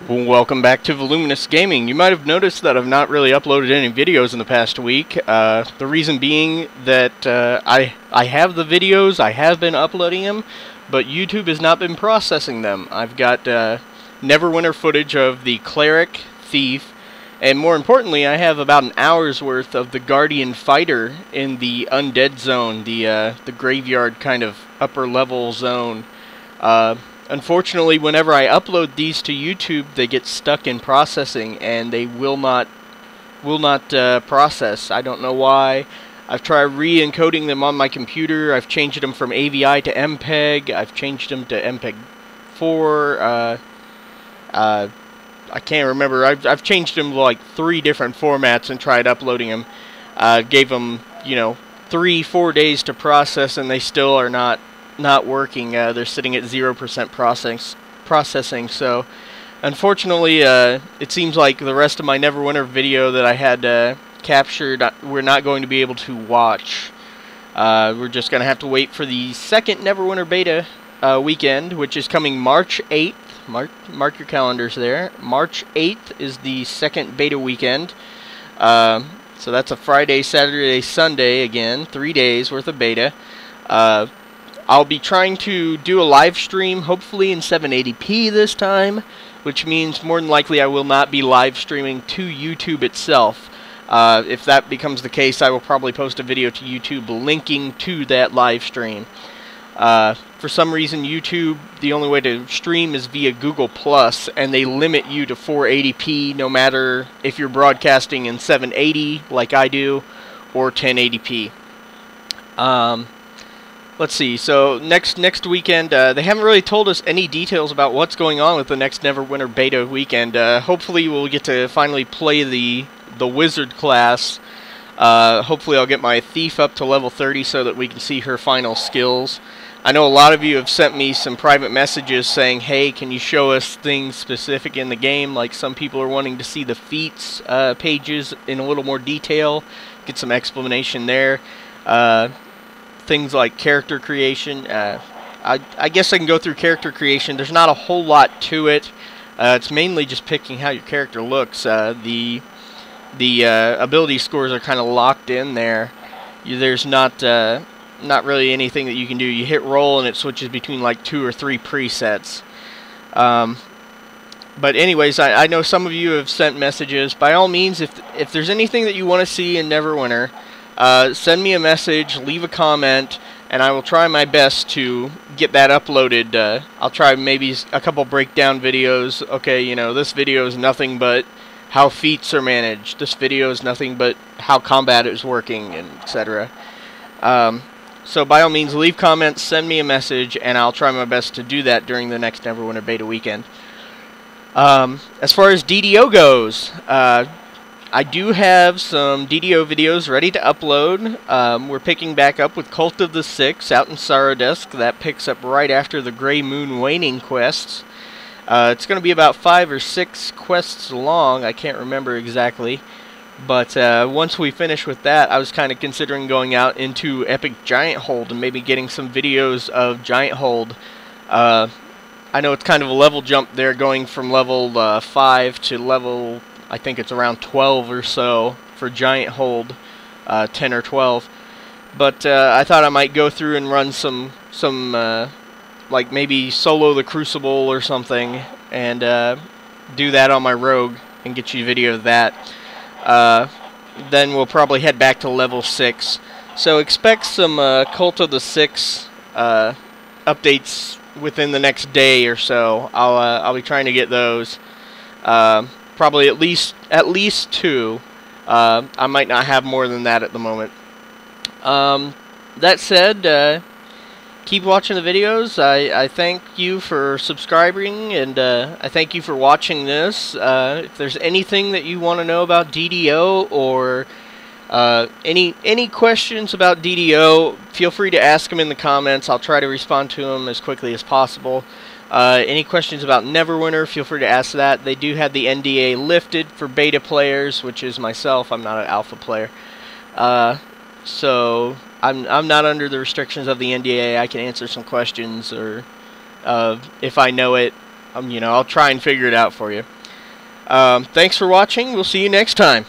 Well, welcome back to Velluminous Gaming. You might have noticed that I've not really uploaded any videos in the past week. The reason being that I have the videos, I have been uploading them, but YouTube has not been processing them. I've got Neverwinter footage of the Cleric, Thief, and more importantly, I have about an hour's worth of the Guardian Fighter in the Undead Zone, the graveyard kind of upper level zone. Unfortunately, whenever I upload these to YouTube, they get stuck in processing, and they will not process. I don't know why. I've tried re-encoding them on my computer. I've changed them from AVI to MPEG. I've changed them to MPEG 4. I can't remember. I've changed them to like 3 different formats and tried uploading them. Gave them, 3-4 days to process, and they still are not working. They're sitting at 0% processing. So unfortunately, it seems like the rest of my Neverwinter video that I had captured, we're not going to be able to watch. We're just going to have to wait for the second Neverwinter beta weekend, which is coming March 8th. Mark your calendars there. March 8th is the second beta weekend. So that's a Friday, Saturday, Sunday again. 3 days worth of beta. I'll be trying to do a live stream, hopefully in 780p this time, which means more than likely I will not be live streaming to YouTube itself. If that becomes the case, I will probably post a video to YouTube linking to that live stream. For some reason, YouTube, the only way to stream is via Google+, and they limit you to 480p no matter if you're broadcasting in 780 like I do or 1080p. Let's see, so next weekend, they haven't really told us any details about what's going on with the next Neverwinter beta weekend. Hopefully we'll get to finally play the wizard class. Hopefully I'll get my thief up to level 30 so that we can see her final skills. I know a lot of you have sent me some private messages saying, hey, can you show us things specific in the game? Like some people are wanting to see the feats pages in a little more detail, get some explanation there. Things like character creation. I guess I can go through character creation. There's not a whole lot to it. It's mainly just picking how your character looks. The ability scores are kind of locked in there. There's not really anything that you can do. You hit roll and it switches between like 2 or 3 presets. But anyways, I know some of you have sent messages. By all means, if there's anything that you want to see in Neverwinter, send me a message, leave a comment, and I will try my best to get that uploaded. I'll try maybe a couple breakdown videos. Okay, this video is nothing but how feats are managed. This video is nothing but how combat is working, and etc. So by all means, leave comments, send me a message, and I'll try my best to do that during the next Neverwinter beta weekend. As far as DDO goes, I do have some DDO videos ready to upload. We're picking back up with Cult of the Six out in Sarodesk. That picks up right after the Grey Moon Waning quests. It's going to be about 5 or 6 quests long. I can't remember exactly. But once we finish with that, I was kind of considering going out into Epic Gianthold and maybe getting some videos of Gianthold. I know it's kind of a level jump there, going from level 5 to level, I think it's around 12 or so for Gianthold, 10 or 12. But I thought I might go through and run some like maybe solo the Crucible or something, and do that on my rogue and get you a video of that. Then we'll probably head back to level 6. So expect some Cult of the Six updates within the next day or so. I'll be trying to get those. Probably at least 2. I might not have more than that at the moment. That said, keep watching the videos. I thank you for subscribing, and I thank you for watching this. If there's anything that you want to know about DDO, or any questions about DDO, feel free to ask them in the comments. I'll try to respond to them as quickly as possible. Any questions about Neverwinter, feel free to ask that. They do have the NDA lifted for beta players, which is myself. I'm not an alpha player. So I'm not under the restrictions of the NDA. I can answer some questions, or if I know it, you know, I'll try and figure it out for you. Thanks for watching. We'll see you next time.